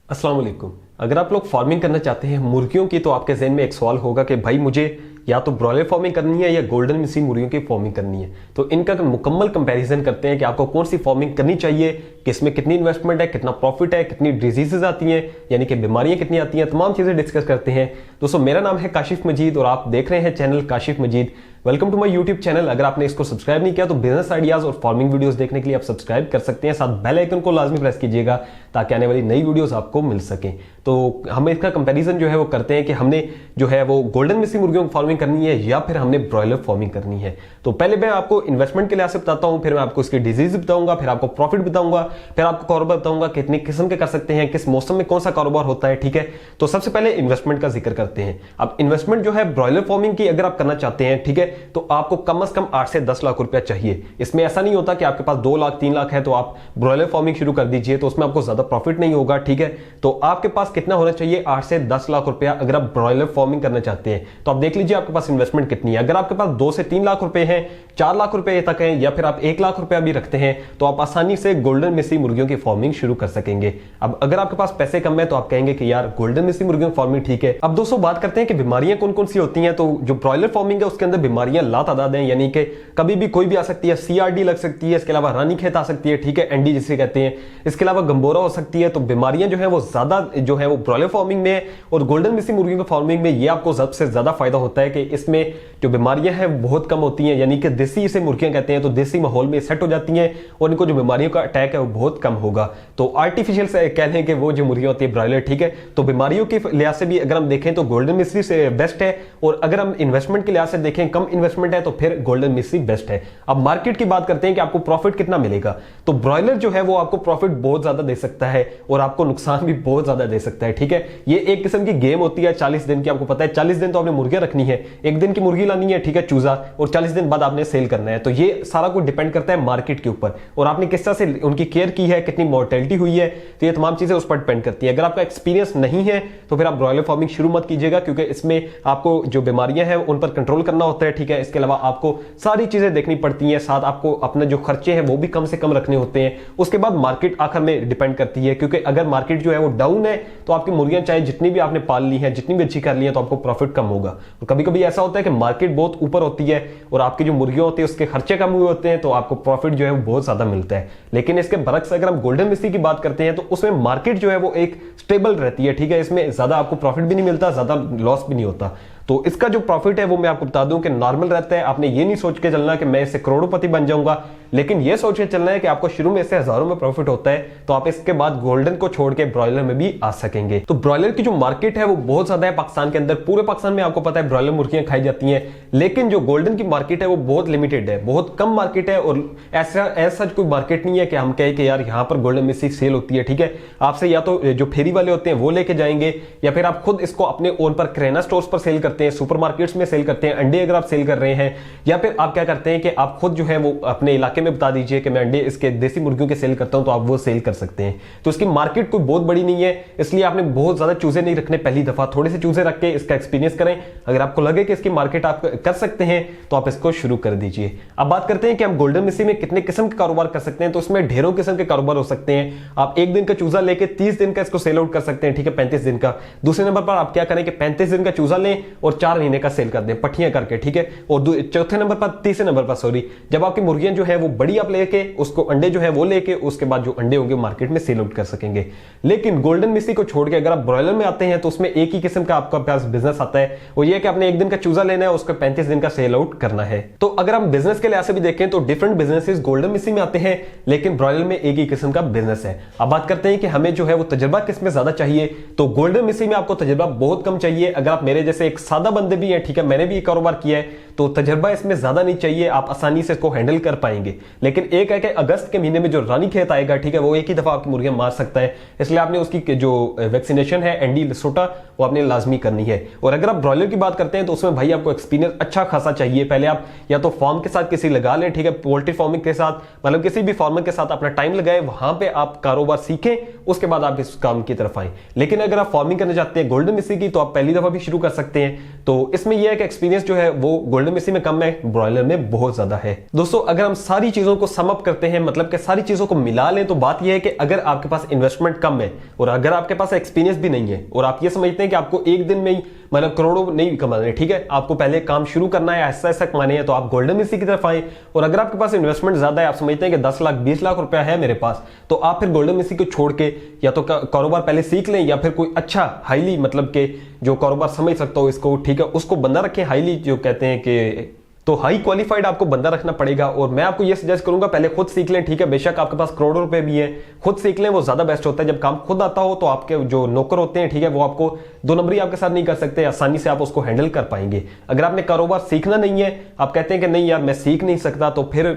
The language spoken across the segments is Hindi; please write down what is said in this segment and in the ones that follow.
अस्सलाम वालेकुम। अगर आप लोग फार्मिंग करना चाहते हैं मुर्गियों की तो आपके जहन में एक सवाल होगा कि भाई मुझे या तो ब्रॉयलर फार्मिंग करनी है या गोल्डन मिसी मुर्गियों की फार्मिंग करनी है। तो इनका मुकम्मल कंपैरिजन करते हैं कि आपको कौन सी फार्मिंग करनी चाहिए, किसमें कितनी इन्वेस्टमेंट है, कितना प्रॉफिट है, कितनी डिजीजेज आती हैं यानी कि बीमारियां कितनी आती हैं, तमाम चीजें डिस्कस करते हैं। दोस्तों मेरा नाम है काशिफ मजीद और आप देख रहे हैं channel Kashif Majid. Welcome to my YouTube channel. अगर आपने इसको सब्सक्राइब नहीं किया तो बिजनेस आइडियाज और फार्मिंग वीडियोस देखने के लिए आप सब्सक्राइब कर सकते हैं, साथ बेल आइकन को लाजमी प्रेस कीजिएगा ताकि आने वाली नई वीडियोस आपको मिल सके। तो हम इसका कंपैरिजन जो है वो करते हैं कि हमने जो है वो गोल्डन मिसी मुर्गियों की फार्मिंग करनी है या फिर हमने ब्रॉयलर फार्मिंग करनी है। तो पहले मैं आपको इन्वेस्टमेंट के लिहाज से बताता हूं, फिर मैं आपको इसकी डिजीज बताऊंगा, फिर आपको प्रॉफिट बताऊंगा, फिर आपको कारोबार बताऊंगा कितनी किस्म के कर सकते हैं, किस मौसम में कौन सा कारोबार होता है। ठीक है, तो सबसे पहले इन्वेस्टमेंट का जिक्र करते हैं। अब इन्वेस्टमेंट जो है ब्रॉयलर फार्मिंग की अगर आप करना चाहते हैं, ठीक है, तो आपको कम से कम 8 से 10 लाख रुपया चाहिए। इसमें ऐसा नहीं होता कि आपके पास 2 लाख 3 लाख है तो आप ब्रॉयलर फार्मिंग शुरू कर दीजिए, तो उसमें आपको ज्यादा प्रॉफिट नहीं होगा। ठीक है, तो आपके पास कितना होना चाहिए? 8 से 10 लाख रुपया अगर आप ब्रॉयलर फार्मिंग करना चाहते हैं। तो आप देख लीजिए आपके पास इन्वेस्टमेंट कितनी है। अगर आपके पास 2 से 3 लाख रुपए हैं, 4 लाख रुपए तक है, या फिर आप 1 लाख रुपया भी रखते हैं तो आप आसानी से गोल्डन मिसी मुर्गियों की फार्मिंग शुरू कर सकेंगे। अब अगर आपके पास पैसे कम है तो आप कहेंगे कि यार गोल्डन मिसी मुर्गियों की फार्मिंग ठीक है। अब दोस्तों बात करते हैं कि बीमारियां कौन कौन सी होती हैं। तो जो ब्रॉयलर फार्मिंग है उसके अंदर बीमारियां लातादाद हैं, यानी कि कभी भी कोई भी आ सकती है। सीआरडी लग सकती है, इसके अलावा रानीखेत आ सकती है, ठीक है, एनडी जिसे कहते हैं, इसके अलावा गंबोरा हो सकती है। तो बीमारियां जो है वो ज्यादा जो है वो ब्रॉयलर फार्मिंग में और गोल्डन मिसी मुर्गियों की फार्मिंग में ये आपको सबसे ज्यादा फायदा होता है कि इसमें जो बीमारियां हैं बहुत कम होती हैं, यानी कि देसी इसे मुर्गियां कहते हैं, तो देसी माहौल में सेट हो जाती हैं और इनको जो बीमारियों का अटैक है वो बहुत कम होगा। तो आर्टिफिशियल से कह लें कि वो जो मुर्गियां होती है ब्रॉयलर, ठीक है, तो बीमारियों के लिहाज से भी अगर हम देखें तो गोल्डन मिसी से बेस्ट है, और अगर हम इन्वेस्टमेंट के लिहाज से देखें कम इन्वेस्टमेंट है तो फिर गोल्डन मिसी बेस्ट है। अब मार्केट की बात करते हैं कि आपको प्रॉफिट कितना मिलेगा। तो ब्रॉयलर जो है वो आपको प्रॉफिट बहुत ज्यादा दे सकता है और आपको नुकसान भी बहुत ज्यादा दे सकता है। ठीक है, ये एक किस्म की गेम होती है 40 दिन की। आपको पता है 40 दिन तो आपने मुर्गियां रखनी है, एक दिन की मुर्गी लानी है, ठीक है, चूजा, और 40 दिन बाद आपने सेल करना है। तो ये सारा कुछ डिपेंड करता है मार्केट के ऊपर और आपने किस तरह से उनकी केयर की है, कितनी मोर्टेलिटी हुई है, तो ये तमाम चीजें उस पर डिपेंड करती है। अगर आपका एक्सपीरियंस नहीं है तो फिर आप ब्रॉयलर फार्मिंग शुरू मत कीजिएगा, क्योंकि इसमें आपको जो बीमारियां हैं उन पर कंट्रोल करना होता है। ठीक है, इसके अलावा आपको सारी चीजें देखनी पड़ती हैं, साथ आपको अपने जो खर्चे हैं वो भी कम से कम रखने होते हैं। उसके बाद मार्केट आखिर में डिपेंड करती है, क्योंकि अगर मार्केट जो है वो डाउन है तो आपकी मुर्गियां चाहे जितनी भी आपने पाल ली है, जितनी भी अच्छी कर ली है, तो आपको प्रॉफिट कम होगा। और कभी कभी ऐसा होता है कि मार्केट बहुत ऊपर होती है और आपकी जो मुर्गियां होती है उसके खर्चे कम हुए होते हैं, तो आपको प्रॉफिट जो है वो बहुत ज्यादा मिलता है। लेकिन इसके बरक्स अगर हम गोल्डन मिसी की बात करते हैं तो उसमें मार्केट जो है वो एक स्टेबल रहती है। ठीक है, इसमें ज्यादा आपको प्रॉफिट भी नहीं मिलता, ज्यादा लॉस भी नहीं होता। तो इसका जो प्रॉफिट है वो मैं आपको बता दूं कि नॉर्मल रहता है। आपने ये नहीं सोच के चलना कि मैं इससे करोड़पति बन जाऊंगा, लेकिन ये सोच के चलना है कि आपको शुरू में इससे हजारों में प्रॉफिट होता है, तो आप इसके बाद गोल्डन को छोड़ के ब्रॉयलर में भी आ सकेंगे। तो ब्रॉयलर की जो मार्केट है वो बहुत ज्यादा है पाकिस्तान के अंदर। पूरे पाकिस्तान में आपको पता है ब्रॉयलर मुर्गियां खाई जाती हैं, लेकिन जो गोल्डन की मार्केट है वो बहुत लिमिटेड है, बहुत कम मार्केट है। और ऐसा कोई मार्केट नहीं है कि हम कहें कि यार यहाँ पर गोल्डन मिसी सेल होती है। ठीक है, आपसे या तो जो फेरी वाले होते हैं वो लेके जाएंगे, या फिर आप खुद इसको अपने ओन पर किराना स्टोर्स पर सेल करते हैं, सुपर मार्केट्स में सेल करते हैं। अंडे अगर आप सेल कर रहे हैं, या फिर आप क्या करते हैं कि आप खुद जो है वो अपने इलाके में बता दीजिए कि मैं अंडे इसके देसी मुर्गियों के सेल करता हूं, तो आप वो सेल कर सकते हैं। तो इसकी मार्केट कोई बहुत बड़ी नहीं है, इसलिए आपने बहुत ज्यादा चूजे नहीं रखने पहली दफा, थोड़े से चूजे रख के इसका एक्सपीरियंस करें। अगर आपको लगे कि इसकी मार्केट आप कर सकते हैं तो आप इसको शुरू कर दीजिए। अब बात करते हैं कि हम गोल्डन मिसी में कितने किस्म के कारोबार कर सकते हैं। तो इसमें ढेरों किस्म के कारोबार हो सकते हैं। आप एक दिन का चूजा लेके 30 दिन का इसको सेल आउट कर सकते हैं, ठीक है, 35 दिन का। दूसरे नंबर पर आप क्या करें कि 35 दिन का चूजा लें और 4 महीने का सेल कर दें पट्टियां करके, ठीक है। और चौथे नंबर पर, तीसरे नंबर पर सॉरी, जब आपकी मुर्गियां जो है वो बड़ी आप लेके उसको अंडे जो है वो लेके उसके बाद जो अंडे होंगे मार्केट में सेल आउट कर सकेंगे। लेकिन गोल्डन मिसी को छोड़ के अगर आप ब्रॉयलर में आते हैं तो उसमें एक ही किस्म का आपका पास बिजनेस आता है, वो ये कि आपने एक दिन का चूजा लेना है, उसको 35 दिन का सेल आउट करना है। तो अगर हम बिजनेस के लिहाज से भी देखें तो डिफरेंट बिजनेसेस गोल्डन मिसी में आते हैं, लेकिन ब्रॉयलर में एक ही किस्म का बिजनेस है। अब बात करते हैं कि हमें जो है वो तजुर्बा किसमें ज्यादा चाहिए। तो गोल्डन मिसी में आपको तजुर्बा बहुत कम चाहिए। अगर आप मेरे जैसे एक सादा बंदे भी हैं, ठीक है, मैंने भी कारोबार किया है, तो तजर्बा इसमें ज्यादा नहीं चाहिए, आप आसानी से इसको हैंडल कर पाएंगे। लेकिन एक है कि अगस्त के महीने में जो रानीखेत आएगा, ठीक है, वो एक ही दफा आपकी मुर्गियां मार सकता है, इसलिए आपने उसकी जो वैक्सीनेशन है एंडी लिसोटा वो आपने लाजमी करनी है। और अगर आप ब्रॉयलर की बात करते हैं तो उसमें भाई आपको एक्सपीरियंस अच्छा खासा चाहिए। पहले आप या तो फार्म के साथ किसी लगा लें, ठीक है, पोल्ट्री फार्मिंग के साथ, मतलब किसी भी फार्मर के साथ अपना टाइम लगाए, वहां पे आप कारोबार सीखें, उसके बाद आप इस काम की तरफ आए। लेकिन अगर आप फार्मिंग करना चाहते हैं गोल्डन मिसी की, तो आप पहली दफा भी शुरू कर सकते हैं। तो इसमें यह है कि एक्सपीरियंस जो है वो गोल्डन मिसी में कम है, ब्रॉयलर में बहुत ज्यादा है। दोस्तों अगर हम सारी चीजों को सम अप करते हैं, मतलब कि सारी चीजों को मिला लें, तो बात यह है कि अगर आपके पास इन्वेस्टमेंट कम है और अगर आपके पास एक्सपीरियंस भी नहीं है और आप ये समझते हैं कि आपको एक दिन में ही मतलब करोड़ों नहीं कमाने, ठीक है, आपको पहले काम शुरू करना है, ऐसा ऐसा कमाने हैं, तो आप गोल्डन मिसी की तरफ आए। और अगर आपके पास इन्वेस्टमेंट ज्यादा है, आप समझते हैं कि 10 लाख 20 लाख रुपया है मेरे पास, तो आप फिर गोल्डन मिसी को छोड़ के या तो कारोबार पहले सीख लें या फिर कोई अच्छा हाईली मतलब के जो कारोबार समझ सकता हो इसको, ठीक है, उसको बंदा रखें, हाईली जो कहते हैं कि तो हाई क्वालिफाइड आपको बंदा रखना पड़ेगा। और मैं आपको ये सजेस्ट करूंगा पहले खुद सीख लें, ठीक है, बेशक आपके पास करोड़ों रुपए भी है, खुद सीख लें, वो ज्यादा बेस्ट होता है। जब काम खुद आता हो तो आपके जो नौकर होते हैं, ठीक है, वो आपको दो नंबरी आपके साथ नहीं कर सकते, आसानी से आप उसको हैंडल कर पाएंगे। अगर आपने कारोबार सीखना नहीं है, आप कहते हैं कि नहीं यार मैं सीख नहीं सकता, तो फिर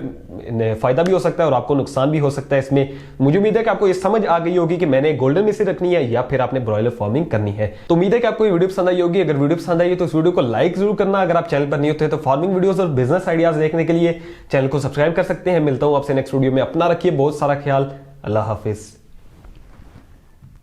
फायदा भी हो सकता है और आपको नुकसान भी हो सकता है इसमें। मुझे उम्मीद है कि आपको ये समझ आ गई होगी कि मैंने गोल्डन मिसी रखनी है या फिर आपने ब्रॉयलर फार्मिंग करनी है। तो उम्मीद है कि आपको ये वीडियो पसंद आई होगी। अगर वीडियो पसंद आई तो इस वीडियो को लाइक जरूर करना। अगर आप चैनल पर नहीं होते तो फार्मिंग वीडियोस और बिजनेस आइडियाज देखने के लिए चैनल को सब्सक्राइब कर सकते हैं। मिलता हूं आपसे नेक्स्ट वीडियो में। अपना रखिए बहुत सारा ख्याल। अल्लाह हाफिज।